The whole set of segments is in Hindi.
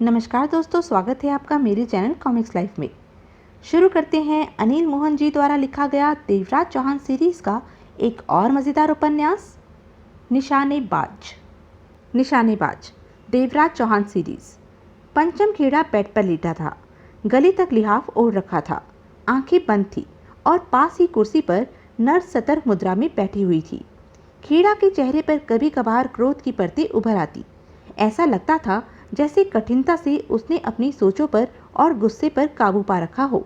नमस्कार दोस्तों, स्वागत है आपका मेरे चैनल कॉमिक्स लाइफ में। शुरू करते हैं अनिल मोहन जी द्वारा लिखा गया देवराज चौहान सीरीज का एक और मज़ेदार उपन्यास निशानेबाज। देवराज चौहान सीरीज। पंचम खेड़ा बेड पर लेटा था। गले तक लिहाफ ओढ़ रखा था, आंखें बंद थी और पास ही कुर्सी पर नर्स सतर्क मुद्रा में बैठी हुई थी। खेड़ा के चेहरे पर कभी कभार क्रोध की परतें उभर आती। ऐसा लगता था जैसे कठिनता से उसने अपनी सोचों पर और गुस्से पर काबू पा रखा हो।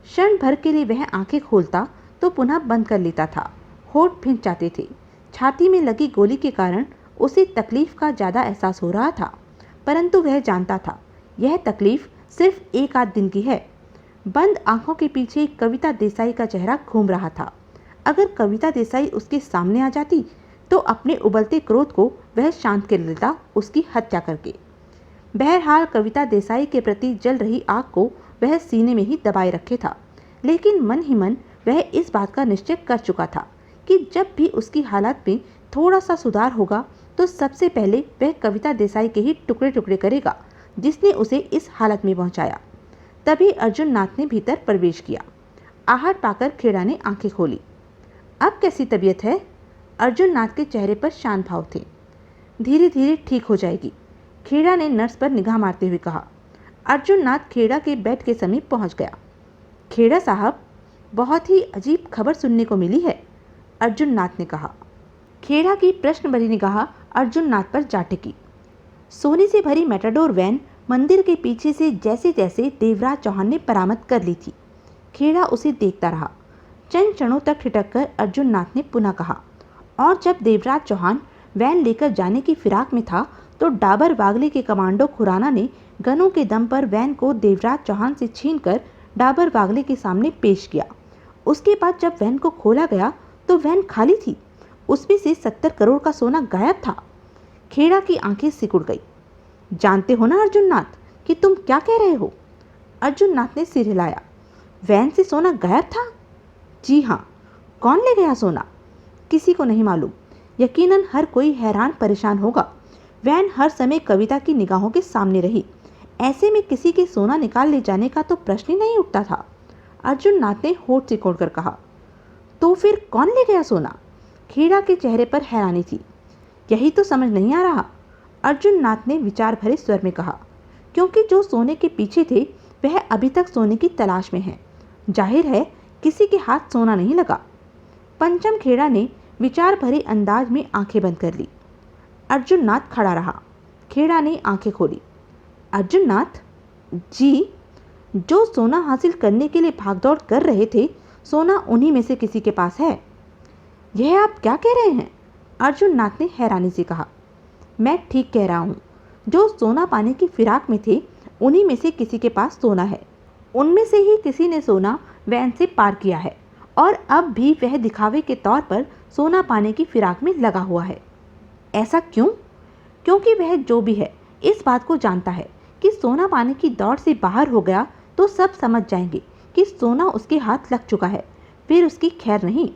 क्षण भर के लिए वह आंखें खोलता तो पुनः बंद कर लेता था। होठ भींच जाते थे। छाती में लगी गोली के कारण उसे तकलीफ का ज़्यादा एहसास हो रहा था, परंतु वह जानता था यह तकलीफ सिर्फ एक आध दिन की है। बंद आंखों के पीछे कविता देसाई का चेहरा घूम रहा था। अगर कविता देसाई उसके सामने आ जाती तो अपने उबलते क्रोध को वह शांत कर लेता, उसकी हत्या करके। बहरहाल कविता देसाई के प्रति जल रही आग को वह सीने में ही दबाए रखे था, लेकिन मन ही मन वह इस बात का निश्चय कर चुका था कि जब भी उसकी हालत में थोड़ा सा सुधार होगा तो सबसे पहले वह कविता देसाई के ही टुकड़े टुकड़े करेगा जिसने उसे इस हालत में पहुंचाया। तभी अर्जुन नाथ ने भीतर प्रवेश किया। आहट पाकर खेड़ा ने आंखें खोली। अब कैसी तबीयत है? अर्जुन नाथ के चेहरे पर शांत भाव थे। धीरे धीरे ठीक हो जाएगी, खेड़ा ने नर्स पर निगाह मारते हुए कहा। अर्जुन नाथ खेड़ा के बेड के समीप पहुंच गया। खेड़ा साहब, बहुत ही अजीब खबर सुनने को मिली है, अर्जुन नाथ ने कहा। खेड़ा की प्रश्न भरी निगाह अर्जुन नाथ पर जा टिकी। सोने से भरी मेटाडोर वैन मंदिर के पीछे से जैसे जैसे देवराज चौहान ने बरामद कर ली थी। खेड़ा उसे देखता रहा। चंद क्षणों तक ठिठक कर अर्जुन नाथ ने पुनः कहा, और जब देवराज चौहान वैन लेकर जाने की फिराक में था तो डाबर बागले के कमांडो खुराना ने गनों के दम पर वैन को देवराज चौहान से छीनकर डाबर बागले के सामने पेश किया। उसके बाद जब वैन को खोला गया तो वैन खाली थी। उसमें से 70 करोड़ का सोना गायब था। खेड़ा की आंखें सिकुड़ गई। जानते हो ना अर्जुन नाथ कि तुम क्या कह रहे हो? अर्जुन नाथ ने सिर हिलाया। वैन से सोना गायब था? जी हाँ। कौन ले गया सोना? किसी को नहीं मालूम। यकीनन हर कोई हैरान परेशान होगा। वैन हर समय कविता की निगाहों के सामने रही। ऐसे में किसी के सोना निकाल ले जाने का तो प्रश्न ही नहीं उठता था। अर्जुन नाथ ने होठ सिकोड़कर कहा। तो फिर कौन ले गया सोना? खेड़ा के चेहरे पर हैरानी थी। यही तो समझ नहीं आ रहा, अर्जुन नाथ ने विचार भरे स्वर में कहा। क्योंकि जो सोने के पीछे थे वह अभी तक सोने की तलाश में है। जाहिर है किसी के हाथ सोना नहीं लगा। पंचम खेड़ा ने विचार भरे अंदाज में आंखें बंद कर ली। अर्जुन नाथ खड़ा रहा। खेड़ा ने आंखें खोली। अर्जुन नाथ जी, जो सोना हासिल करने के लिए भागदौड़ कर रहे थे, सोना उन्हीं में से किसी के पास है। यह आप क्या कह रहे हैं? अर्जुन नाथ ने हैरानी से कहा। मैं ठीक कह रहा हूँ। जो सोना पाने की फिराक में थे उन्हीं में से किसी के पास सोना है। उनमें से ही किसी ने सोना वैन से पार किया है और अब भी वह दिखावे के तौर पर सोना पाने की फिराक में लगा हुआ है। ऐसा क्यों? क्योंकि वह जो भी है इस बात को जानता है कि सोना पाने की दौड़ से बाहर हो गया तो सब समझ जाएंगे कि सोना उसके हाथ लग चुका है। फिर उसकी खैर नहीं।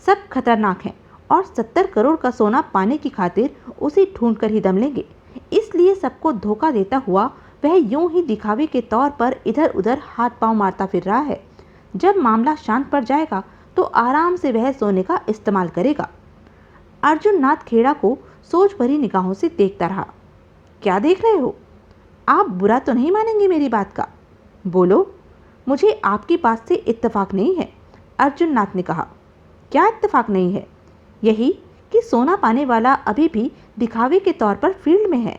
सब खतरनाक हैं और 70 करोड़ का सोना पाने की खातिर उसे ढूंढकर ही दम लेंगे। इसलिए सबको धोखा देता हुआ वह यूं ही दिखावे के तौर पर इधर उधर हाथ पांव मारता फिर रहा है। जब मामला शांत पड़ जाएगा तो आराम से वह सोने का इस्तेमाल करेगा। अर्जुन नाथ खेड़ा को सोच भरी निगाहों से देखता रहा। क्या देख रहे हो? आप बुरा तो नहीं मानेंगे मेरी बात का? बोलो। मुझे आपकी बात से इत्तेफाक नहीं है, अर्जुन नाथ ने कहा। क्या इत्तेफाक नहीं है? यही कि सोना पाने वाला अभी भी दिखावे के तौर पर फील्ड में है।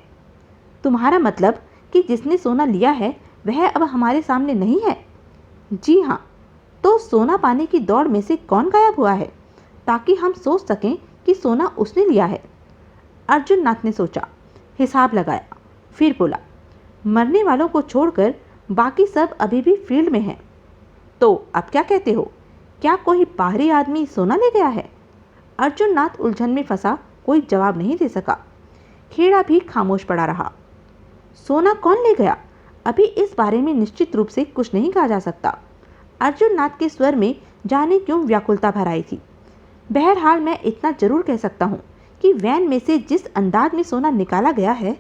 तुम्हारा मतलब कि जिसने सोना लिया है वह अब हमारे सामने नहीं है? जी हाँ। तो सोना पाने की दौड़ में से कौन गायब हुआ है, ताकि हम सोच सकें कि सोना उसने लिया है? अर्जुन नाथ ने सोचा, हिसाब लगाया, फिर बोला। मरने वालों को छोड़कर बाकी सब अभी भी फील्ड में हैं। तो अब क्या कहते हो? क्या कोई बाहरी आदमी सोना ले गया है? अर्जुन नाथ उलझन में फंसा कोई जवाब नहीं दे सका। खेड़ा भी खामोश पड़ा रहा। सोना कौन ले गया, अभी इस बारे में निश्चित रूप से कुछ नहीं कहा जा सकता। अर्जुन नाथ के स्वर में जाने क्यों व्याकुलता भर आई थी। बहरहाल मैं इतना जरूर कह सकता हूँ कि वैन में से जिस अंदाज में सोना निकाला गया है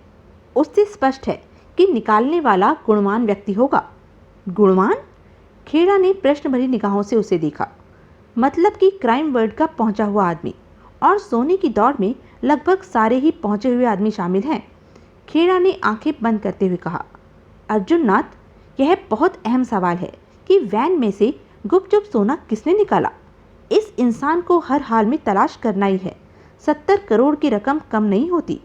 उससे स्पष्ट है कि निकालने वाला गुणवान व्यक्ति होगा। गुणवान? खेड़ा ने प्रश्न भरी निगाहों से उसे देखा। मतलब कि क्राइम वर्ड का पहुंचा हुआ आदमी, और सोने की दौड़ में लगभग सारे ही पहुंचे हुए आदमी शामिल हैं। खेड़ा ने आंखें बंद करते हुए कहा, अर्जुन नाथ, यह बहुत अहम सवाल है कि वैन में से गुपचुप सोना किसने निकाला। इस इंसान को हर हाल में तलाश करना ही है। 70 करोड़ की रकम कम नहीं होती।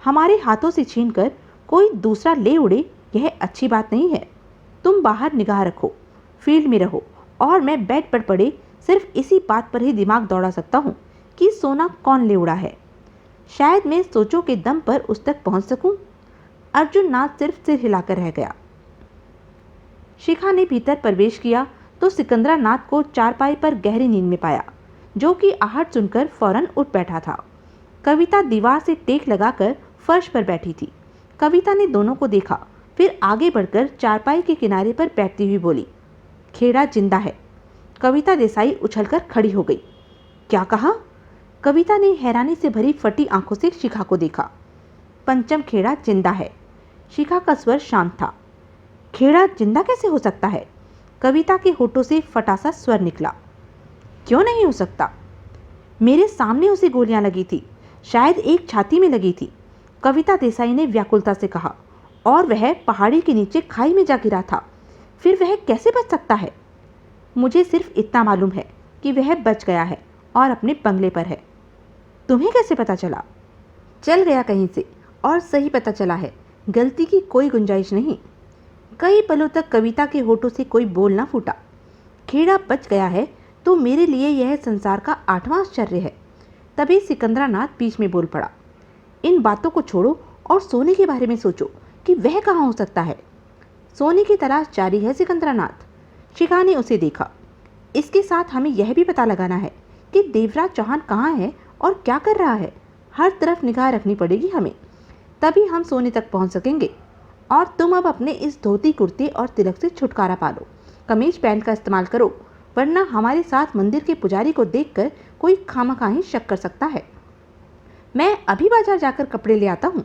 हमारे हाथों से छीनकर कोई दूसरा ले उड़े, यह अच्छी बात नहीं है। तुम बाहर निगाह रखो, फील्ड में रहो, और मैं बेड पर पड़े सिर्फ इसी बात पर ही दिमाग दौड़ा सकता हूँ कि सोना कौन ले उड़ा है। शायद मैं सोचों के दम पर उस तक पहुंच सकूं। अर्जुन नाथ सिर्फ सिर हिलाकर रह गया। शिखा ने भीतर प्रवेश किया तो सिकंदरा नाथ को चारपाई पर गहरी नींद में पाया, जो कि आहट सुनकर फौरन उठ बैठा था। कविता दीवार से टेक लगाकर फर्श पर बैठी थी। कविता ने दोनों को देखा, फिर आगे बढ़कर चारपाई के किनारे पर बैठती हुई बोली, खेड़ा जिंदा है। कविता देसाई उछलकर खड़ी हो गई। क्या कहा? कविता ने हैरानी से भरी फटी आंखों से शिखा को देखा। पंचम खेड़ा जिंदा है। शिखा का स्वर शांत था। खेड़ा जिंदा कैसे हो सकता है? कविता के होठों से फटा सा स्वर निकला। क्यों नहीं हो सकता? मेरे सामने उसे गोलियां लगी थी, शायद एक छाती में लगी थी, कविता देसाई ने व्याकुलता से कहा, और वह पहाड़ी के नीचे खाई में जा गिरा था। फिर वह कैसे बच सकता है? मुझे सिर्फ इतना मालूम है कि वह बच गया है और अपने बंगले पर है। तुम्हें कैसे पता चला? चल गया कहीं से, और सही पता चला है। गलती की कोई गुंजाइश नहीं। कई पलों तक कविता के होठों से कोई बोल ना फूटा। खेड़ा बच गया है तो मेरे लिए यह संसार का 8वां आश्चर्य है। तभी सिकंदरा नाथ बीच में बोल पड़ा, इन बातों को छोड़ो और सोने के बारे में सोचो कि वह कहाँ हो सकता है। सोने की तलाश जारी है सिकंदरा नाथ। शिखा ने उसे देखा। इसके साथ हमें यह भी पता लगाना है कि देवराज चौहान कहाँ है और क्या कर रहा है। हर तरफ निगाह रखनी पड़ेगी हमें, तभी हम सोने तक पहुंच सकेंगे। और तुम अब अपने इस धोती कुर्ते और तिलक से छुटकारा पालो। कमीज पैंट का इस्तेमाल करो, वरना हमारे साथ मंदिर के पुजारी को देखकर कोई खामखाही शक कर सकता है। मैं अभी बाजार जाकर कपड़े ले आता हूँ,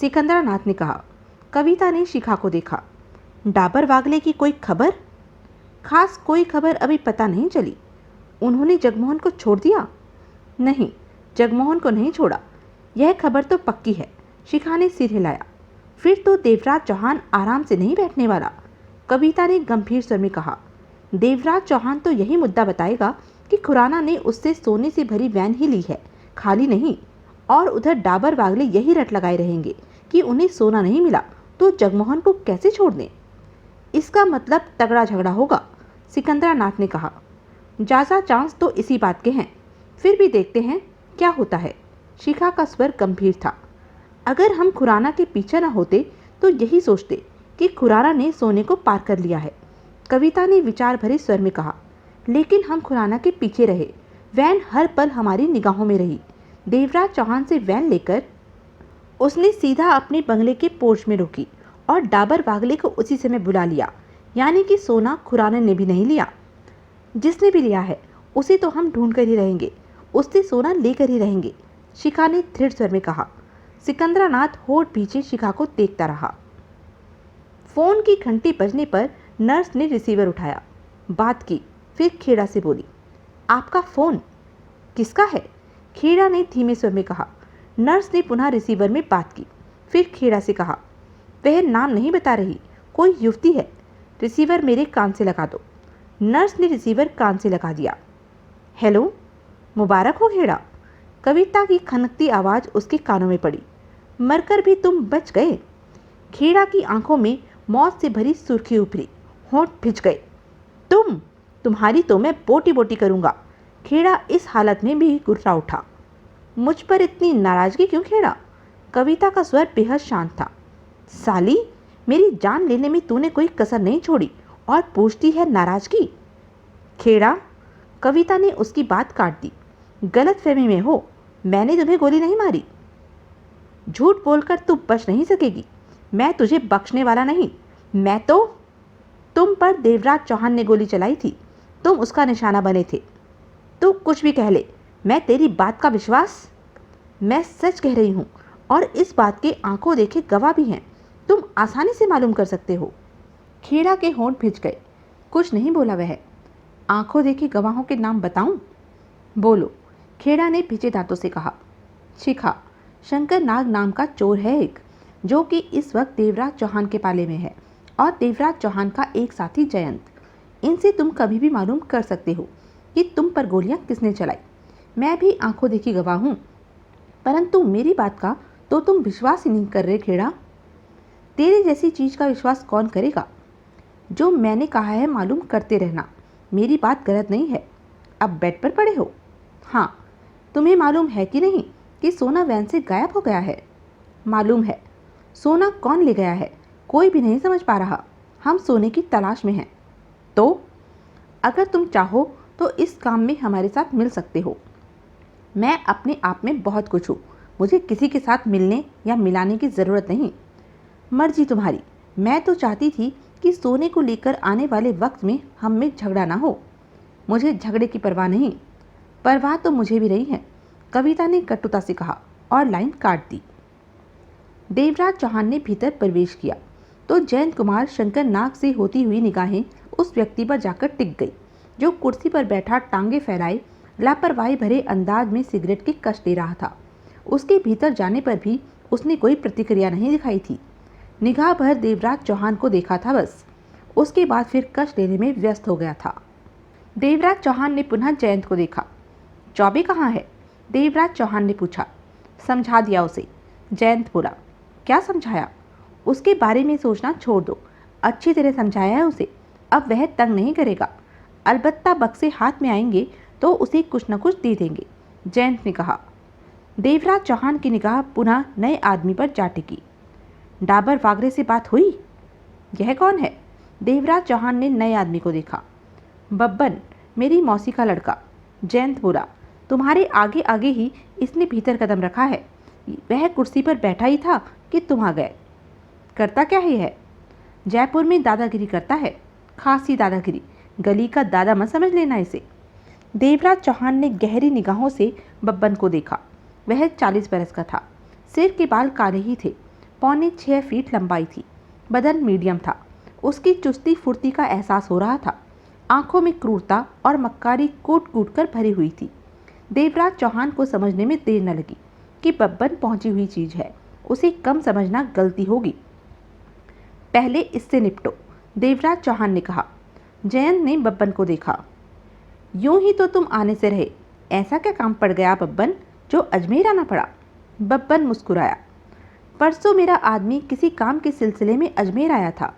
सिकंदरा नाथ ने कहा। कविता ने शिखा को देखा। डाबर वागले की कोई खबर? खास कोई खबर अभी पता नहीं चली। उन्होंने जगमोहन को छोड़ दिया? नहीं, जगमोहन को नहीं छोड़ा, यह खबर तो पक्की है। शिखा ने सिर हिलाया। फिर तो देवराज चौहान आराम से नहीं बैठने वाला, कविता ने गंभीर स्वर में कहा। देवराज चौहान तो यही मुद्दा बताएगा कि खुराना ने उससे सोने से भरी वैन ही ली है, खाली नहीं। और उधर डाबर वागले यही रट लगाए रहेंगे कि उन्हें सोना नहीं मिला तो जगमोहन को कैसे छोड़ दें। इसका मतलब तगड़ा झगड़ा होगा, सिकंदरा नाथ ने कहा। ज़्यादा चांस तो इसी बात के हैं, फिर भी देखते हैं क्या होता है। शिखा का स्वर गंभीर था। अगर हम खुराना के पीछे न होते तो यही सोचते कि खुराना ने सोने को पार कर लिया है, कविता ने विचार भरे स्वर में कहा। लेकिन हम खुराना के पीछे रहे, वैन हर पल हमारी निगाहों में रही। देवराज चौहान से वैन लेकर उसने सीधा अपने बंगले के पोर्च में रोकी और डाबर वागले को उसी समय बुला लिया। यानी कि सोना खुराना ने भी नहीं लिया। जिसने भी लिया है उसे तो हम ढूंढ कर ही रहेंगे, उससे सोना लेकर ही रहेंगे, शिखा ने दृढ़ स्वर में कहा। सिकंदरा नाथ होठ पीछे शिखा को देखता रहा। फोन की घंटी बजने पर नर्स ने रिसीवर उठाया, बात की, फिर खेड़ा से बोली, आपका फोन? किसका है? खेड़ा ने धीमे स्वर में कहा। नर्स ने पुनः रिसीवर में बात की, फिर खेड़ा से कहा, वह नाम नहीं बता रही, कोई युवती है। रिसीवर मेरे कान से लगा दो। नर्स ने रिसीवर कान से लगा दिया। हेलो, मुबारक हो खेड़ा। कविता की खनकती आवाज़ उसके कानों में पड़ी। मरकर भी तुम बच गए। खेड़ा की आंखों में मौत से भरी सुर्खी उभरी, होंठ भिज गए। तुम्हारी तो मैं बोटी बोटी करूंगा। खेड़ा इस हालत में भी गुर्रा उठा। मुझ पर इतनी नाराजगी क्यों खेड़ा? कविता का स्वर बेहद शांत था। साली, मेरी जान लेने में तूने कोई कसर नहीं छोड़ी और पूछती है नाराजगी। खेड़ा, कविता ने उसकी बात काट दी। गलतफहमी में हो, मैंने तुम्हें गोली नहीं मारी। झूठ बोलकर तू बच नहीं सकेगी। मैं तुझे बख्शने वाला नहीं। मैं तो तुम पर देवराज चौहान ने गोली चलाई थी, तुम उसका निशाना बने थे। तू कुछ भी कह ले, मैं तेरी बात का विश्वास। मैं सच कह रही हूँ और इस बात के आंखों देखे गवाह भी हैं। तुम आसानी से मालूम कर सकते हो। खेड़ा के होंठ भिज गए। कुछ नहीं बोला वह। आंखों देखी गवाहों के नाम बताऊं? बोलो, खेड़ा ने भिजे दांतों से कहा। शिखा, शंकर नाग नाम का चोर है एक, जो कि इस वक्त देवराज चौहान के पाले में है, और देवराज चौहान का एक साथी जयंत। इनसे तुम कभी भी मालूम कर सकते हो कि तुम पर गोलियां किसने चलाई। मैं भी आंखों देखी गवाह हूं, परंतु मेरी बात का तो तुम विश्वास ही नहीं कर रहे खेड़ा। तेरी जैसी चीज का विश्वास कौन करेगा? जो मैंने कहा है मालूम करते रहना। मेरी बात गलत नहीं है। अब बेड पर पड़े हो? हाँ। तुम्हें मालूम है कि नहीं कि सोना वैन से गायब हो गया है? मालूम है। सोना कौन ले गया है कोई भी नहीं समझ पा रहा। हम सोने की तलाश में हैं। तो अगर तुम चाहो तो इस काम में हमारे साथ मिल सकते हो। मैं अपने आप में बहुत कुछ हूँ। मुझे किसी के साथ मिलने या मिलाने की ज़रूरत नहीं। मर्जी तुम्हारी। मैं तो चाहती थी कि सोने को लेकर आने वाले वक्त में हम में झगड़ा ना हो। मुझे झगड़े की परवाह नहीं। परवाह तो मुझे भी रही है, कविता ने कटुता से कहा और लाइन काट दी। देवराज चौहान ने भीतर प्रवेश किया तो जयंत कुमार शंकर नाग से होती हुई निगाहें उस व्यक्ति पर जाकर टिक गई, जो कुर्सी पर बैठा टांगे फैलाए लापरवाही भरे अंदाज में सिगरेट की कश दे रहा था। उसके भीतर जाने पर भी उसने कोई प्रतिक्रिया नहीं दिखाई थी। निगाह भर देवराज चौहान को देखा था बस। उसके बाद फिर कश लेने में व्यस्त हो गया था। देवराज चौहान ने पुनः जयंत को देखा। चौबे कहाँ है? देवराज चौहान ने पूछा। समझा दिया उसे। जयंत बोला। क्या समझाया? उसके बारे में सोचना छोड़ दो। अच्छी तरह समझाया है उसे। अब वह तंग नहीं करेगा। अलबत्ता बक्से हाथ में आएंगे तो उसे कुछ न कुछ दे देंगे, जयंत ने कहा। देवराज चौहान की निगाह पुनः नए आदमी पर जा टिकी। डाबर वागरे से बात हुई? यह कौन है? देवराज चौहान ने नए आदमी को देखा। बब्बन, मेरी मौसी का लड़का, जयंत बोला। तुम्हारे आगे आगे ही इसने भीतर कदम रखा है। वह कुर्सी पर बैठा ही था कि तुम आ गए। करता क्या ही है? जयपुर में दादागिरी करता है। खासी दादागिरी। गली का दादा मत समझ लेना इसे। देवराज चौहान ने गहरी निगाहों से बब्बन को देखा। वह 40 बरस का था। सिर के बाल काले ही थे। 6.25 फीट लंबाई थी। बदन मीडियम था। उसकी चुस्ती फुर्ती का एहसास हो रहा था। आंखों में क्रूरता और मक्कारी कूट कूट कर भरी हुई थी। देवराज चौहान को समझने में देर न लगी कि बब्बन पहुंची हुई चीज है। उसे कम समझना गलती होगी। पहले इससे निपटो, देवराज चौहान ने कहा। जयंत ने बब्बन को देखा। यूं ही तो तुम आने से रहे, ऐसा क्या काम पड़ गया बब्बन जो अजमेर आना पड़ा? बब्बन मुस्कुराया। परसों मेरा आदमी किसी काम के सिलसिले में अजमेर आया था।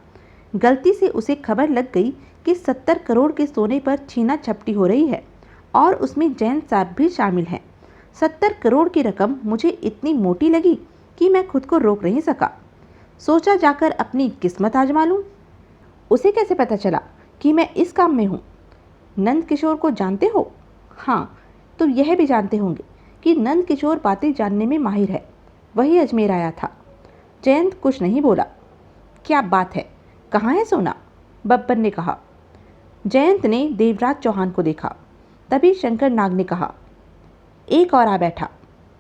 गलती से उसे खबर लग गई कि 70 करोड़ के सोने पर छीना झपटी हो रही है और उसमें जयंत साहब भी शामिल हैं। 70 करोड़ की रकम मुझे इतनी मोटी लगी कि मैं खुद को रोक नहीं सका। सोचा जाकर अपनी किस्मत आजमा लूं। उसे कैसे पता चला कि मैं इस काम में हूँ? नंद किशोर को जानते हो? हाँ, तो यह भी जानते होंगे कि नंद किशोर बातें जानने में माहिर है। वही अजमेर आया था। जयंत कुछ नहीं बोला। क्या बात है, कहाँ है सोना? बब्बन ने कहा। जयंत ने देवराज चौहान को देखा। तभी शंकर नाग ने कहा, एक और आ बैठा।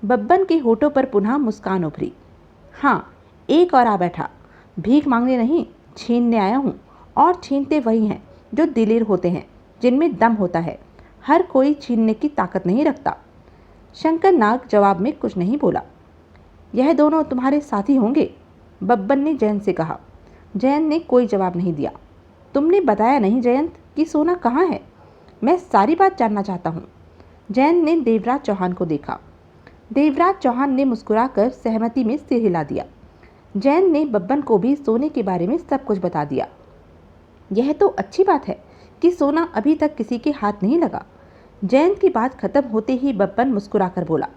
बब्बन के होठों पर पुनः मुस्कान उभरी। हाँ, एक और आ बैठा। भीख मांगने नहीं, छीनने आया हूँ। और छीनते वही हैं जो दिलेर होते हैं, जिनमें दम होता है। हर कोई छीनने की ताकत नहीं रखता। शंकर नाग जवाब में कुछ नहीं बोला। यह दोनों तुम्हारे साथी होंगे? बब्बन ने जयंत से कहा। जयंत ने कोई जवाब नहीं दिया। तुमने बताया नहीं जयंत कि सोना कहाँ है? मैं सारी बात जानना चाहता हूँ। जयंत ने देवराज चौहान को देखा। देवराज चौहान ने मुस्कुराकर सहमति में सिर हिला दिया। जयंत ने बब्बन को भी सोने के बारे में सब कुछ बता दिया। यह तो अच्छी बात है कि सोना अभी तक किसी के हाथ नहीं लगा। जयंत की बात खत्म होते ही बब्बन मुस्कुराकर बोला,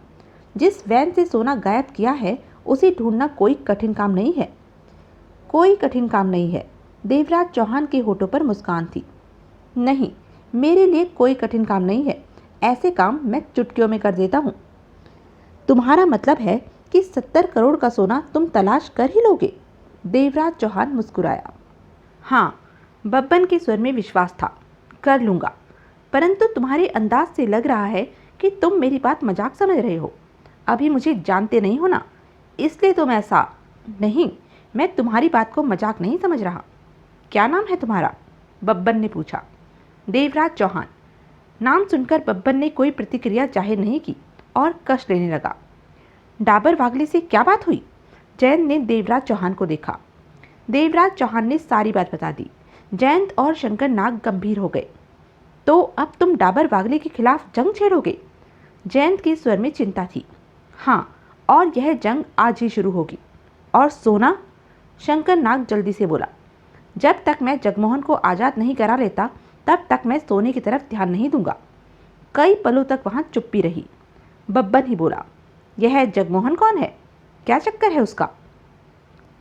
जिस वैन से सोना गायब किया है उसे ढूंढना कोई कठिन काम नहीं है। कोई कठिन काम नहीं है। देवराज चौहान के होठों पर मुस्कान थी। नहीं, मेरे लिए कोई कठिन काम नहीं है। ऐसे काम मैं चुटकियों में कर देता हूँ। तुम्हारा मतलब है कि 70 करोड़ का सोना तुम तलाश कर ही लोगे? देवराज चौहान मुस्कुराया। हाँ, बब्बन के स्वर में विश्वास था। कर लूँगा, परंतु तुम्हारे अंदाज से लग रहा है कि तुम मेरी बात मजाक समझ रहे हो। अभी मुझे जानते नहीं हो ना, इसलिए तुम ऐसा नहीं। मैं तुम्हारी बात को मजाक नहीं समझ रहा। क्या नाम है तुम्हारा? बब्बन ने पूछा। देवराज चौहान। नाम सुनकर बब्बन ने कोई प्रतिक्रिया जाहिर नहीं की और कष्ट लेने लगा। डाबर वागले से क्या बात हुई? जयंत ने देवराज चौहान को देखा। देवराज चौहान ने सारी बात बता दी। जयंत और शंकर नाग गंभीर हो गए। तो अब तुम डाबर वागले के खिलाफ जंग छेड़ोगे? जयंत के स्वर में चिंता थी। हाँ, और यह जंग आज ही शुरू होगी। और सोना? शंकर नाग जल्दी से बोला। जब तक मैं जगमोहन को आज़ाद नहीं करा लेता तब तक मैं सोने की तरफ ध्यान नहीं दूंगा। कई पलों तक वहां चुप्पी रही। बब्बन ही बोला, यह जगमोहन कौन है? क्या चक्कर है उसका?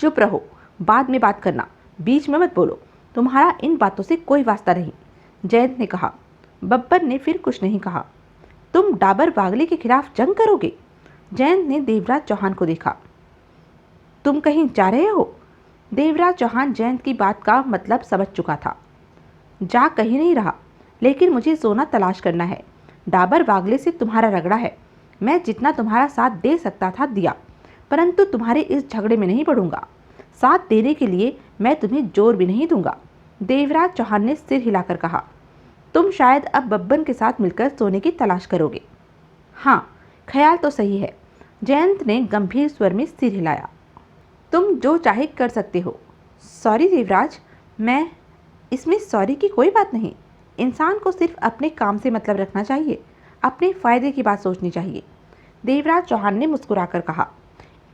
चुप रहो, बाद में बात करना, बीच में मत बोलो। तुम्हारा इन बातों से कोई वास्ता नहीं, जयंत ने कहा। बब्बन ने फिर कुछ नहीं कहा। तुम डाबर वागले के खिलाफ जंग करोगे? जयंत ने देवराज चौहान को देखा। तुम कहीं जा रहे हो? देवराज चौहान जयंत की बात का मतलब समझ चुका था। जा कहीं नहीं रहा, लेकिन मुझे सोना तलाश करना है। डाबर वागले से तुम्हारा रगड़ा है। मैं जितना तुम्हारा साथ दे सकता था दिया, परंतु तुम्हारे इस झगड़े में नहीं पड़ूंगा। साथ देने के लिए मैं तुम्हें जोर भी नहीं दूंगा। देवराज चौहान ने सिर हिलाकर कहा। तुम शायद अब बब्बन के साथ मिलकर सोने की तलाश करोगे। हाँ, ख्याल तो सही है। जयंत ने गंभीर स्वर में सिर हिलाया। तुम जो चाहे कर सकते हो। सॉरी देवराज, मैं इसमें सॉरी की कोई बात नहीं। इंसान को सिर्फ अपने काम से मतलब रखना चाहिए, अपने फायदे की बात सोचनी चाहिए, देवराज चौहान ने मुस्कुराकर कहा।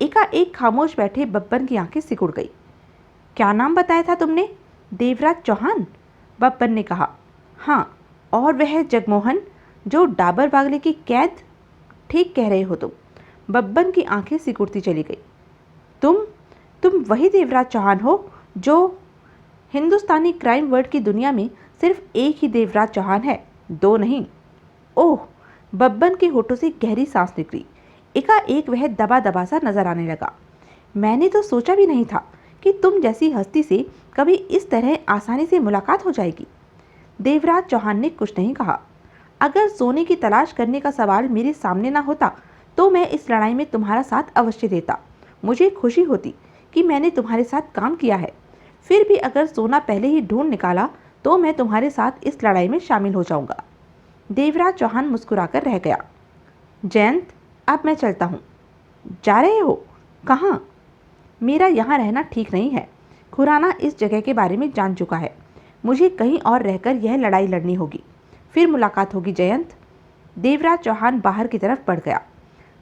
एकाएक खामोश बैठे बब्बन की आंखें सिकुड़ गई। क्या नाम बताया था तुमने? देवराज चौहान, बब्बन ने कहा। हाँ, और वह जगमोहन जो डाबर वागले की कैद? ठीक कह रहे हो तुम। बब्बन की आंखें सिकुड़ती चली गई। तुम वही देवराज चौहान हो जो हिंदुस्तानी क्राइम वर्ल्ड की दुनिया में सिर्फ एक ही देवराज चौहान है, दो नहीं। ओह, बब्बन के होठों से गहरी सांस निकली। एकाएक वह दबा दबा सा नजर आने लगा। मैंने तो सोचा भी नहीं था कि तुम जैसी हस्ती से कभी इस तरह आसानी से मुलाकात हो जाएगी। देवराज चौहान ने कुछ नहीं कहा। अगर सोने की तलाश करने का सवाल मेरे सामने ना होता तो मैं इस लड़ाई में तुम्हारा साथ अवश्य देता। मुझे खुशी होती कि मैंने तुम्हारे साथ काम किया है। फिर भी अगर सोना पहले ही ढूंढ निकाला तो मैं तुम्हारे साथ इस लड़ाई में शामिल हो जाऊंगा। देवराज चौहान मुस्कुराकर रह गया। जयंत, अब मैं चलता हूँ। जा रहे हो? कहाँ? मेरा यहाँ रहना ठीक नहीं है। खुराना इस जगह के बारे में जान चुका है। मुझे कहीं और रहकर यह लड़ाई लड़नी होगी। फिर मुलाकात होगी जयंत। देवराज चौहान बाहर की तरफ बढ़ गया।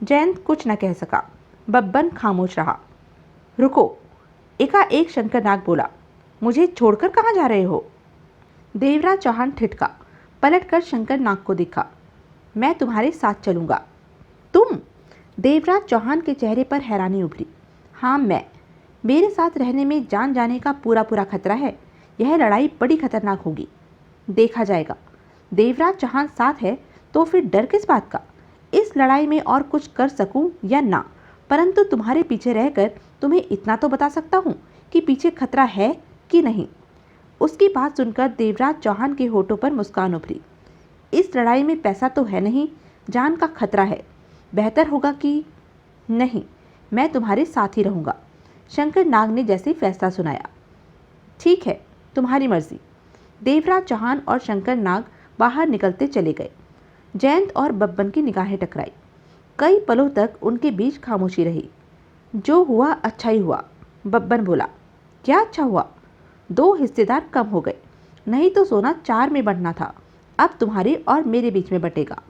जयंत कुछ न कह सका। बब्बन खामोश रहा। रुको, एकाएक शंकर नाग बोला। मुझे छोड़कर कहाँ जा रहे हो? देवराज चौहान ठिठका। पलटकर शंकर नाग को देखा। मैं तुम्हारे साथ चलूंगा। तुम? देवराज चौहान के चेहरे पर हैरानी उभरी। हाँ, मेरे साथ रहने में जान जाने का पूरा पूरा खतरा है। यह लड़ाई बड़ी खतरनाक होगी। देखा जाएगा। देवराज चौहान साथ है तो फिर डर किस बात का? इस लड़ाई में और कुछ कर सकूं या ना, परंतु तुम्हारे पीछे रहकर तुम्हें इतना तो बता सकता हूँ कि पीछे खतरा है कि नहीं। उसकी बात सुनकर देवराज चौहान के होठों पर मुस्कान उभरी। इस लड़ाई में पैसा तो है नहीं, जान का खतरा है। बेहतर होगा कि नहीं, मैं तुम्हारे साथ ही रहूँगा। शंकर नाग ने जैसे फैसला सुनाया। ठीक है, तुम्हारी मर्जी। देवराज चौहान और शंकर नाग बाहर निकलते चले गए। जयंत और बब्बन की निगाहें टकराई। कई पलों तक उनके बीच खामोशी रही। जो हुआ अच्छा ही हुआ, बब्बन बोला। क्या अच्छा हुआ? 2 हिस्सेदार कम हो गए, नहीं तो सोना 4 में बंटना था। अब तुम्हारे और मेरे बीच में बटेगा।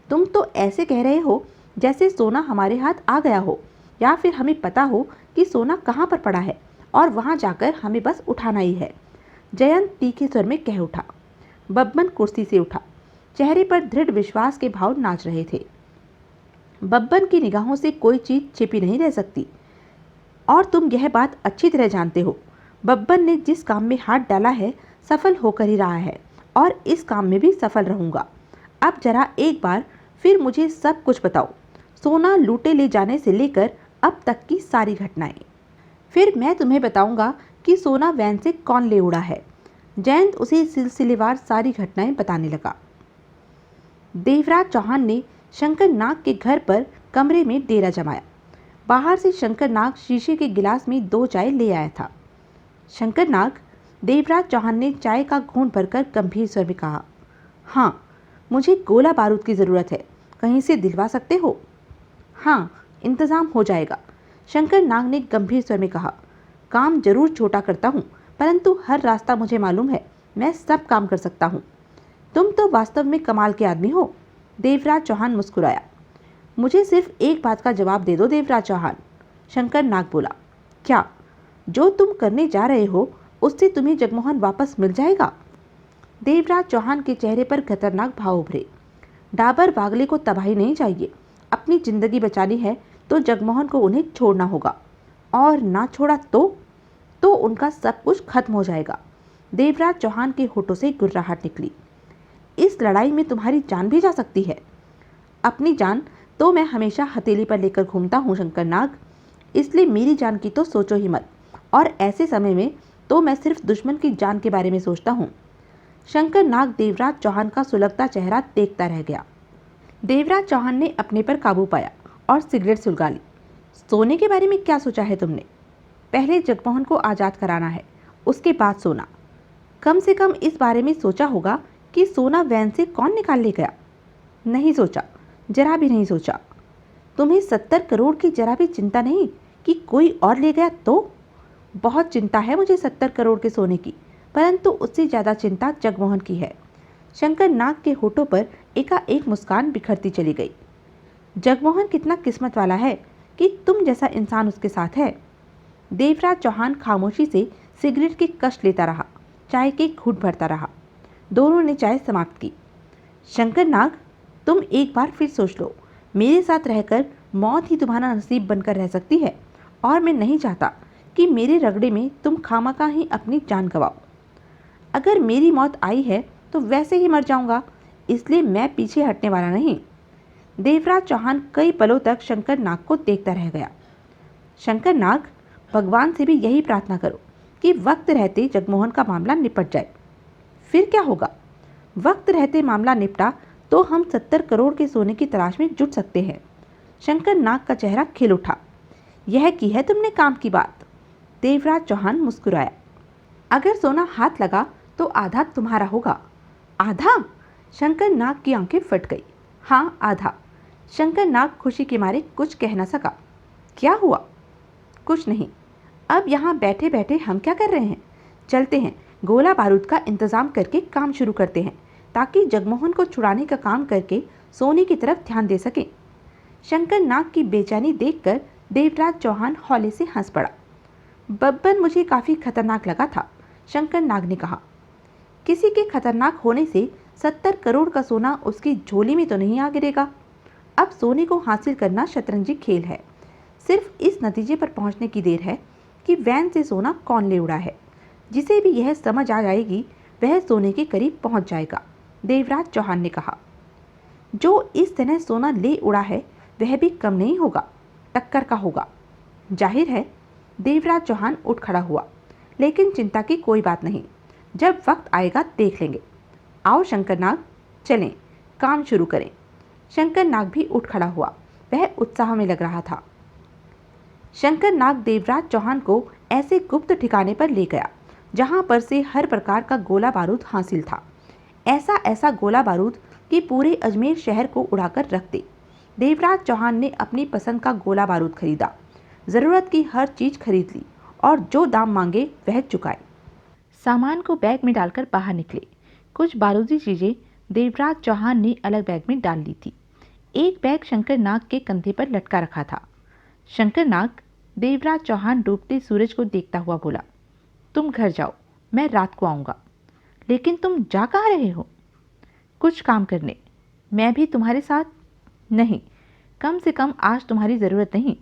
तुम तो ऐसे कह रहे हो जैसे सोना हमारे हाथ आ गया हो, या फिर हमें पता हो कि सोना कहाँ पर पड़ा है और वहाँ जाकर हमें बस उठाना ही है, जयंत तीखे स्वर में कह उठा। बब्बन कुर्सी से उठा। चेहरे पर दृढ़ विश्वास के भाव नाच रहे थे। बब्बन की निगाहों से कोई चीज छिपी नहीं रह सकती, और तुम यह बात अच्छी तरह जानते हो। बब्बन ने जिस काम में हाथ डाला है सफल होकर ही रहा है, और इस काम में भी सफल रहूंगा। अब जरा एक बार फिर मुझे सब कुछ बताओ, सोना लूटे ले जाने से लेकर अब तक की सारी घटनाएं। फिर मैं तुम्हें बताऊंगा कि सोना वैन से कौन ले उड़ा है। जयंत उसे सिलसिलेवार सारी घटनाएं बताने लगा। देवराज चौहान ने शंकर नाग के घर पर कमरे में डेरा जमाया। बाहर से शंकर नाग शीशे के गिलास में 2 चाय ले आया था। शंकर नाग, देवराज चौहान ने चाय का घूंट भरकर गंभीर स्वर में कहा, हाँ, मुझे गोला बारूद की ज़रूरत है, कहीं से दिलवा सकते हो? हाँ, इंतज़ाम हो जाएगा, शंकर नाग ने गंभीर स्वर में कहा। काम जरूर छोटा करता हूँ, परंतु हर रास्ता मुझे मालूम है, मैं सब काम कर सकता हूँ। तुम तो वास्तव में कमाल के आदमी हो। देवराज चौहान मुस्कुराया। मुझे सिर्फ एक बात का जवाब दे दो देवराज चौहान, शंकर नाग बोला। क्या? जो तुम करने जा रहे हो उससे तुम्हें जगमोहन वापस मिल जाएगा? देवराज चौहान के चेहरे पर खतरनाक भाव उभरे। डाबर बागले को तबाही नहीं चाहिए, अपनी जिंदगी बचानी है तो जगमोहन को उन्हें छोड़ना होगा, और ना छोड़ा तो उनका सब कुछ खत्म हो जाएगा। देवराज चौहान के होठों से गुर्राहट निकली। इस लड़ाई में तुम्हारी जान भी जा सकती है। अपनी जान तो मैं हमेशा हथेली पर लेकर घूमता हूँ शंकर नाग, इसलिए मेरी जान की तो सोचो ही मत, और ऐसे समय में तो मैं सिर्फ दुश्मन की जान के बारे में सोचता हूँ। शंकर नाग देवराज चौहान का सुलगता चेहरा देखता रह गया। देवराज चौहान ने अपने पर काबू पाया और सिगरेट सुलगा ली। सोने के बारे में क्या सोचा है तुमने? पहले जगमोहन को आज़ाद कराना है, उसके बाद सोना। कम से कम इस बारे में सोचा होगा कि सोना वैन से कौन निकाल ले गया। नहीं सोचा, जरा भी नहीं सोचा। तुम्हें 70 करोड़ की जरा भी चिंता नहीं कि कोई और ले गया तो? बहुत चिंता है मुझे 70 करोड़ के सोने की, परंतु उससे ज़्यादा चिंता जगमोहन की है। शंकर नाग के होठों पर एकाएक मुस्कान बिखरती चली गई। जगमोहन कितना किस्मत वाला है कि तुम जैसा इंसान उसके साथ है। देवराज चौहान खामोशी से सिगरेट की कश लेता रहा, चाय के घूंट भरता रहा। दोनों ने चाय समाप्त की। शंकर नाग, तुम एक बार फिर सोच लो, मेरे साथ रहकर मौत ही तुम्हारा नसीब बनकर रह सकती है, और मैं नहीं चाहता कि मेरे रगड़े में तुम खामखा ही अपनी जान गंवाओ। अगर मेरी मौत आई है तो वैसे ही मर जाऊंगा, इसलिए मैं पीछे हटने वाला नहीं। देवराज चौहान कई पलों तक शंकर नाग को देखता रह गया। शंकर नाग, भगवान से भी यही प्रार्थना करो कि वक्त रहते जगमोहन का मामला निपट जाए। फिर क्या होगा? वक्त रहते मामला निपटा तो हम 70 करोड़ के सोने की तलाश में जुट सकते हैं। शंकर नाग का चेहरा खिल उठा। यह की है तुमने काम की बात। देवराज चौहान मुस्कुराया। अगर सोना हाथ लगा तो आधा तुम्हारा होगा। आधा? शंकर नाग की आंखें फट गई। हाँ, आधा। शंकर नाग खुशी के मारे कुछ कह न सका। क्या हुआ? कुछ नहीं। अब यहाँ बैठे बैठे हम क्या कर रहे हैं? चलते हैं, गोला बारूद का इंतजाम करके काम शुरू करते हैं, ताकि जगमोहन को छुड़ाने का काम करके सोने की तरफ ध्यान दे सकें। शंकर नाग की बेचैनी देखकर देवराज चौहान हौले से हंस पड़ा। बब्बन मुझे काफ़ी खतरनाक लगा था, शंकर नाग ने कहा। किसी के खतरनाक होने से 70 करोड़ का सोना उसकी झोली में तो नहीं आ गिरेगा। अब सोने को हासिल करना शतरंजी खेल है। सिर्फ इस नतीजे पर पहुंचने की देर है कि वैन से सोना कौन ले उड़ा है। जिसे भी यह समझ आ जाएगी वह सोने के करीब पहुंच जाएगा, देवराज चौहान ने कहा। जो इस तरह सोना ले उड़ा है वह भी कम नहीं होगा, टक्कर का होगा। जाहिर है। देवराज चौहान उठ खड़ा हुआ। लेकिन चिंता की कोई बात नहीं, जब वक्त आएगा देख लेंगे। आओ शंकर नाग, चलें, काम शुरू करें। शंकर नाग भी उठ खड़ा हुआ। वह उत्साह में लग रहा था। शंकर नाग देवराज चौहान को ऐसे गुप्त ठिकाने पर ले गया जहां पर से हर प्रकार का गोला बारूद हासिल था। ऐसा गोला बारूद कि पूरे अजमेर शहर को उड़ाकर रख दे। देवराज चौहान ने अपनी पसंद का गोला बारूद खरीदा, ज़रूरत की हर चीज़ खरीद ली और जो दाम मांगे वह चुकाए। सामान को बैग में डालकर बाहर निकले। कुछ बारूदी चीज़ें देवराज चौहान ने अलग बैग में डाल ली थी। एक बैग शंकर नाग के कंधे पर लटका रखा था। शंकर नाग, देवराज चौहान डूबते सूरज को देखता हुआ बोला, तुम घर जाओ, मैं रात को आऊँगा। लेकिन तुम जा कहाँ रहे हो? कुछ काम करने। मैं भी तुम्हारे साथ? नहीं, कम से कम आज तुम्हारी ज़रूरत नहीं,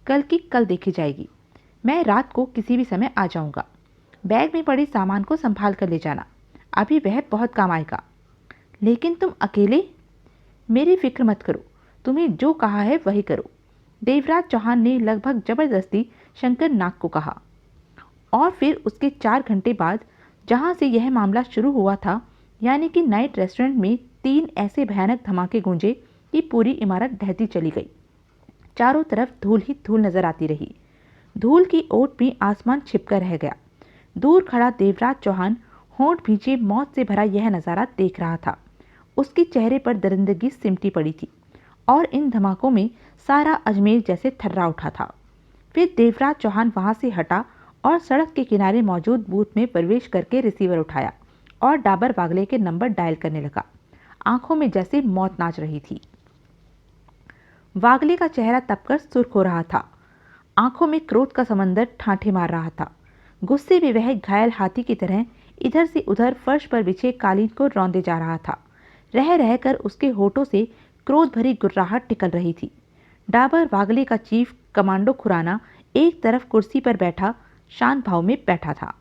कल की कल देखी जाएगी। मैं रात को किसी भी समय आ जाऊँगा। बैग में पड़े सामान को संभाल कर ले जाना, अभी वह बहुत काम आएगा। लेकिन तुम अकेले? मेरी फिक्र मत करो, तुम्हें जो कहा है वही करो, देवराज चौहान ने लगभग जबरदस्ती शंकर नाग को कहा। और फिर उसके 4 घंटे बाद जहां से यह मामला शुरू हुआ था, यानी कि नाइट रेस्टोरेंट में 3 ऐसे भयानक धमाके गूंजे कि पूरी इमारत ढहती चली गई। चारों तरफ धूल ही धूल नजर आती रही। धूल की ओट में आसमान छिपकर रह गया। दूर खड़ा देवराज चौहान होंठ भींचे मौत से भरा यह नजारा देख रहा था। उसके चेहरे पर दरिंदगी सिमटी पड़ी थी और इन धमाकों में सारा अजमेर जैसे थर्रा उठा था। फिर देवराज चौहान वहां से हटा और सड़क के किनारे मौजूद बूथ में प्रवेश करके रिसीवर उठाया और डाबर वागले के नंबर डायल करने लगा। आंखों में जैसे मौत नाच रही थी। वागले का चेहरा तपकर सुर्ख हो रहा था। आंखों में क्रोध का समंदर ठाठे मार रहा था। गुस्से में वह घायल हाथी की तरह इधर से उधर फर्श पर बिछे कालीन को रौंदे जा रहा था। रह रहकर उसके होठों से क्रोध भरी गुर्राहट निकल रही थी। डाबर वागले का चीफ कमांडो खुराना एक तरफ कुर्सी पर बैठा शांत भाव में बैठा था।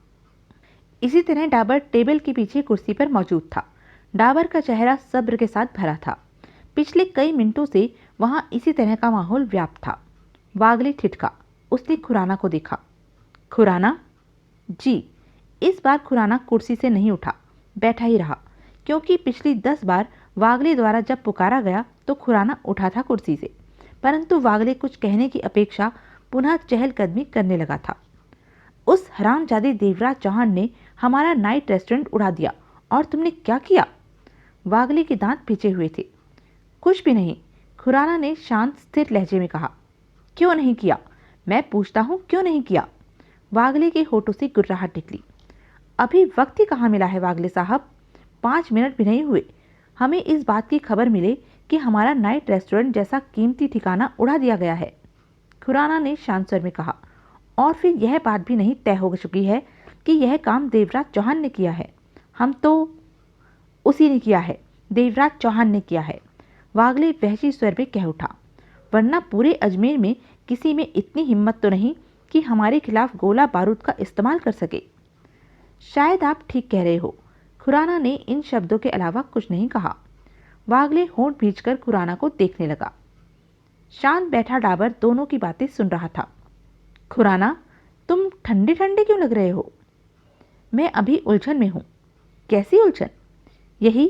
इसी तरह डाबर टेबल के पीछे कुर्सी पर मौजूद था। डाबर का चेहरा सब्र के साथ भरा था। पिछले कई मिनटों से वहां इसी तरह का माहौल व्याप्त था। वागले ठिठका। उसने खुराना को देखा। खुराना? जी। इस बार खुराना कुर्सी से नहीं उठा, बैठा ही रहा, क्योंकि पिछली 10 बार वागले द्वारा जब पुकारा गया तो खुराना उठा था कुर्सी से, परंतु वागले कुछ कहने की अपेक्षा पुनः चहलकदमी करने लगा था। उस हरामजादे देवराज चौहान ने हमारा नाइट रेस्टोरेंट उड़ा दिया और तुमने क्या किया? वागले के दांत पिचे हुए थे। कुछ भी नहीं, खुराना ने शांत स्थिर लहजे में कहा। क्यों नहीं किया? मैं पूछता हूं, क्यों नहीं किया? वागले के होठों से गुर्राहट निकली। अभी वक्त ही कहाँ मिला है वागले साहब, 5 मिनट भी नहीं हुए हमें इस बात की खबर मिले कि हमारा नाइट रेस्टोरेंट जैसा कीमती ठिकाना उड़ा दिया गया है। खुराना ने शांत स्वर में कहा। और फिर यह बात भी नहीं तय हो चुकी है कि यह काम देवराज चौहान ने किया है। हम तो उसी ने किया है, देवराज चौहान ने किया है, वागले वहशी स्वर में कह उठा। वरना पूरे अजमेर में किसी में इतनी हिम्मत तो नहीं कि हमारे खिलाफ गोला बारूद का इस्तेमाल कर सके। शायद आप ठीक कह रहे हो। खुराना ने इन शब्दों के अलावा कुछ नहीं कहा। वागले होंठ भींचकर खुराना को देखने लगा। शांत बैठा डाबर दोनों की बातें सुन रहा था। खुराना, तुम ठंडे ठंडे क्यों लग रहे हो? मैं अभी उलझन में हूं। कैसी उलझन? यही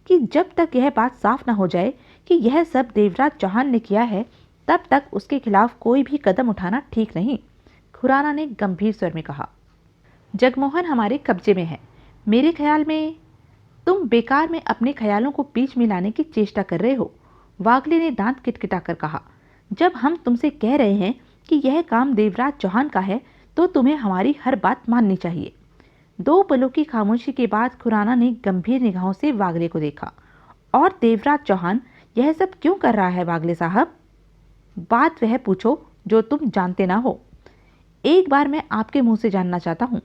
कि जब तक यह बात साफ न हो जाए कि यह सब देवराज चौहान ने किया है, तब तक उसके खिलाफ कोई भी कदम उठाना ठीक नहीं। खुराना ने गंभीर स्वर में कहा। जगमोहन हमारे कब्जे में है। मेरे ख्याल में तुम बेकार में अपने ख्यालों को बीच में लाने की चेष्टा कर रहे हो, वागले ने दांत किटकिटाकर कहा। जब हम तुमसे कह रहे हैं कि यह काम देवराज चौहान का है, तो तुम्हें हमारी हर बात माननी चाहिए। 2 पलों की खामोशी के बाद खुराना ने गंभीर निगाहों से वागले को देखा। और देवराज चौहान यह सब क्यों कर रहा है वागले साहब? बात वह पूछो जो तुम जानते ना हो। एक बार मैं आपके मुंह से जानना चाहता हूं।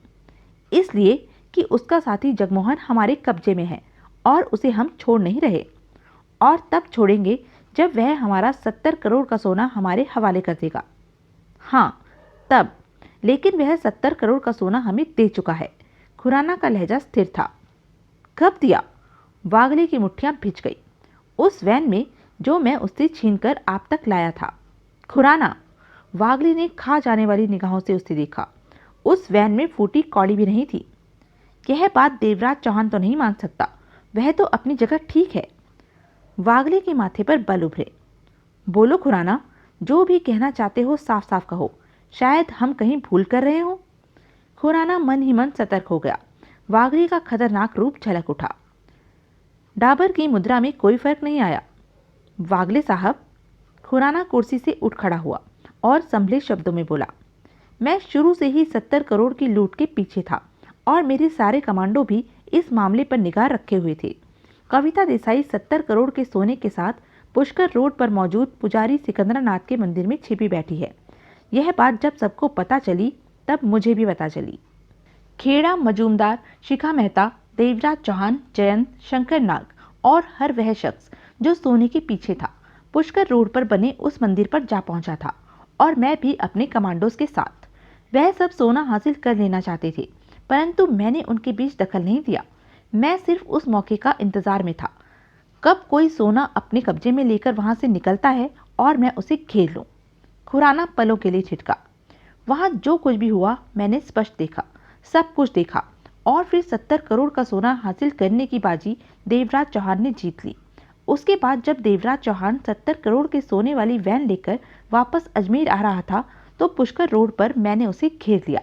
इसलिए कि उसका साथी जगमोहन हमारे कब्जे में है और उसे हम छोड़ नहीं रहे। और तब छोड़ेंगे जब वह हमारा 70 करोड़ का सोना हमारे हवाले कर देगा। हाँ, तब। लेकिन वह 70 करोड़ का सोना हमें दे चुका है। खुराना का लहजा स्थिर था। कब दिया? वागले की मुट्ठियां भिज गई। उस वैन में जो मैं उससे छीनकर आप तक लाया था। खुराना, वागले ने खा जाने वाली निगाहों से उसे देखा। उस वैन में फूटी कौड़ी भी नहीं थी। यह बात देवराज चौहान तो नहीं मान सकता, वह तो अपनी जगह ठीक है। वागले के माथे पर बल उभरे। बोलो खुराना, जो भी कहना चाहते हो साफ साफ कहो, शायद हम कहीं भूल कर रहे हो। खुराना मन ही मन सतर्क हो गया। वागले का खतरनाक रूप झलक उठा। डाबर की मुद्रा में कोई फर्क नहीं आया। वागले साहब, खुराना कुर्सी से उठ खड़ा हुआ और संभले शब्दों में बोला। मैं शुरू से ही 70 करोड़ की लूट के पीछे था और मेरे सारे कमांडो भी इस मामले पर निगाह रखे हुए थे। कविता देसाई 70 करोड़ के सोने के साथ पुष्कर रोड पर मौजूद पुजारी सिकंदरानाथ के मंदिर में छिपी बैठी है। यह बात जब सबको पता चली तब मुझे भी पता चली। खेड़ा मजूमदार, शिखा मेहता, देवराज चौहान, जयंत, शंकर नाग और हर वह शख्स जो सोने के पीछे था पुष्कर रोड पर बने उस मंदिर पर जा पहुंचा था और मैं भी अपने कमांडोज के साथ। वह सब सोना हासिल कर लेना चाहते थे, परंतु मैंने उनके बीच दखल नहीं दिया। मैं सिर्फ उस मौके का इंतजार में था कब कोई सोना अपने कब्जे में लेकर वहां से निकलता है और मैं उसे घेर लूं। खुराना पलों के लिए छिटका। वहां जो कुछ भी हुआ मैंने स्पष्ट देखा, सब कुछ देखा। और फिर 70 करोड़ का सोना हासिल करने की बाजी देवराज चौहान ने जीत ली। उसके बाद जब देवराज चौहान 70 करोड़ के सोने वाली वैन लेकर वापस अजमेर आ रहा था तो पुष्कर रोड पर मैंने उसे घेर लिया।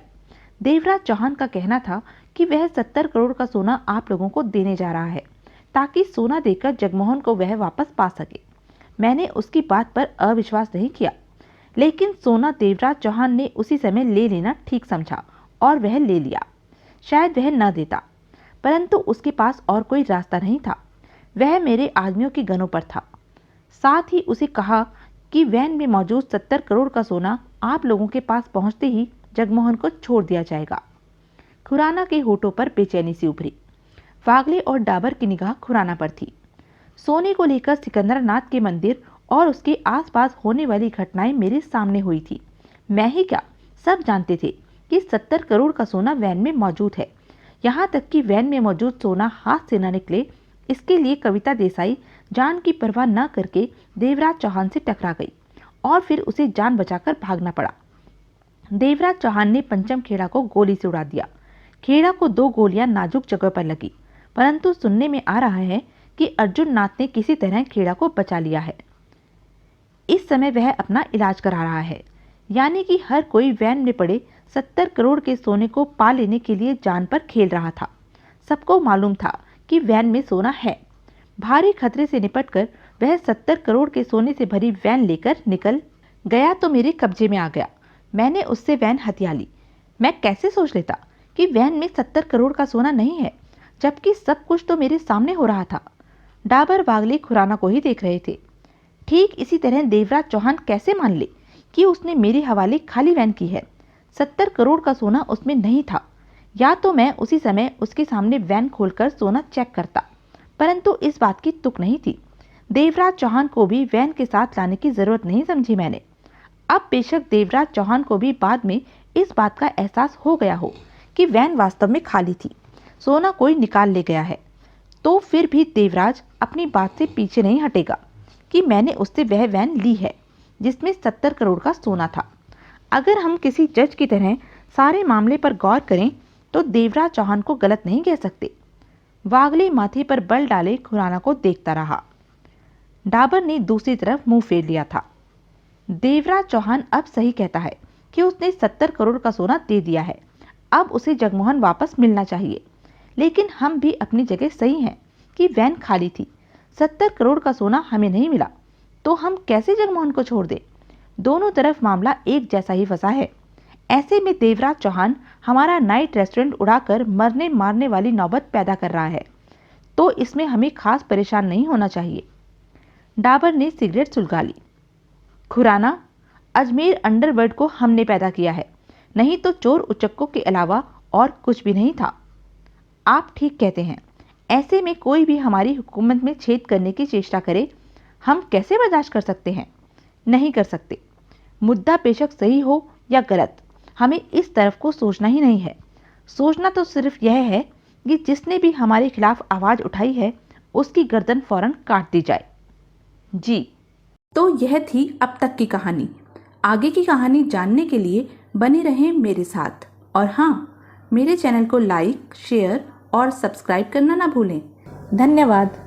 देवराज चौहान का कहना था कि वह 70 करोड़ का सोना आप लोगों को देने जा रहा है ताकि सोना देकर जगमोहन को वह वापस पा सके। मैंने उसकी बात पर अविश्वास नहीं किया, लेकिन सोना देवराज चौहान ने उसी समय ले लेना ठीक समझा और वह ले लिया। शायद वह न देता, परंतु उसके पास और कोई रास्ता नहीं था। वह मेरे आदमियों की गनों पर था। साथ ही उसे कहा कि वैन में मौजूद 70 करोड़ का सोना आप लोगों के पास पहुंचते ही जगमोहन को छोड़ दिया जाएगा। खुराना के होठों पर बेचैनी सी उभरी। वागले और डाबर की निगाह खुराना पर थी। सोने को लेकर सिकंदरानाथ के मंदिर और उसके आसपास होने वाली घटनाएं मेरे सामने हुई थी। मैं ही क्या, सब जानते थे कि 70 करोड़ का सोना वैन में मौजूद है। यहाँ तक कि वैन में मौजूद सोना हाथ से न निकले, इसके लिए कविता देसाई जान की परवाह न करके देवराज चौहान से टकरा गई और फिर उसे जान बचाकर भागना पड़ा। देवराज चौहान ने पंचम खेड़ा को गोली से उड़ा दिया। खेड़ा को 2 गोलियां नाजुक जगह पर लगी, परंतु सुनने में आ रहा है कि अर्जुन नाथ ने किसी तरह खेड़ा को बचा लिया है। इस समय वह अपना इलाज करा रहा है। यानी कि हर कोई वैन में पड़े 70 करोड़ के सोने को पा लेने के लिए जान पर खेल रहा था। सबको मालूम था कि वैन में सोना है। भारी खतरे से निपटकर वह 70 करोड़ के सोने से भरी वैन लेकर निकल गया तो मेरे कब्जे में आ गया। मैंने उससे वैन हथिया ली। मैं कैसे सोच लेता कि वैन में 70 करोड़ का सोना नहीं है, जबकि सब कुछ तो मेरे सामने हो रहा था। डाबर वागले खुराना को ही देख रहे थे। ठीक इसी तरह देवराज चौहान कैसे मान ले कि उसने मेरे हवाले खाली वैन की है। 70 करोड़ का सोना उसमें नहीं था। या तो मैं उसी समय उसके सामने वैन खोलकर सोना चेक करता, परंतु इस बात की तुक नहीं थी। देवराज चौहान को भी वैन के साथ लाने की जरूरत नहीं समझी मैंने। अब बेशक देवराज चौहान को भी बाद में इस बात का एहसास हो गया हो कि वैन वास्तव में खाली थी, सोना कोई निकाल ले गया है, तो फिर भी देवराज अपनी बात से पीछे नहीं हटेगा कि मैंने उससे वह वैन ली है जिसमें 70 करोड़ का सोना था। अगर हम किसी जज की तरह सारे मामले पर गौर करें तो देवराज चौहान को गलत नहीं कह सकते। वागले माथे पर बल डाले खुराना को देखता रहा। डाबर ने दूसरी तरफ मुंह फेर लिया था। देवराज चौहान अब सही कहता है कि उसने 70 करोड़ का सोना दे दिया है। अब उसे जगमोहन वापस मिलना चाहिए। लेकिन हम भी अपनी जगह सही हैं कि वैन खाली थी, 70 करोड़ का सोना हमें नहीं मिला, तो हम कैसे जगमोहन को छोड़ दें? दोनों तरफ मामला एक जैसा ही फंसा है। ऐसे में देवराज चौहान हमारा नाइट रेस्टोरेंट उड़ाकर मरने मारने वाली नौबत पैदा कर रहा है, तो इसमें हमें खास परेशान नहीं होना चाहिए। डाबर ने सिगरेट सुलगा ली। खुराना, अजमेर अंडरवर्ल्ड को हमने पैदा किया है, नहीं तो चोर उचक्कों के अलावा और कुछ भी नहीं था। आप ठीक कहते हैं। ऐसे में कोई भी हमारी हुकूमत में छेद करने की चेष्टा करे, हम कैसे बर्दाश्त कर सकते हैं? नहीं कर सकते। मुद्दा बेशक सही हो या गलत, हमें इस तरफ को सोचना ही नहीं है। सोचना तो सिर्फ यह है कि जिसने भी हमारे खिलाफ आवाज़ उठाई है उसकी गर्दन फौरन काट दी जाए। जी, तो यह थी अब तक की कहानी। आगे की कहानी जानने के लिए बने रहें मेरे साथ। और हाँ, मेरे चैनल को लाइक, शेयर और सब्सक्राइब करना ना भूलें। धन्यवाद।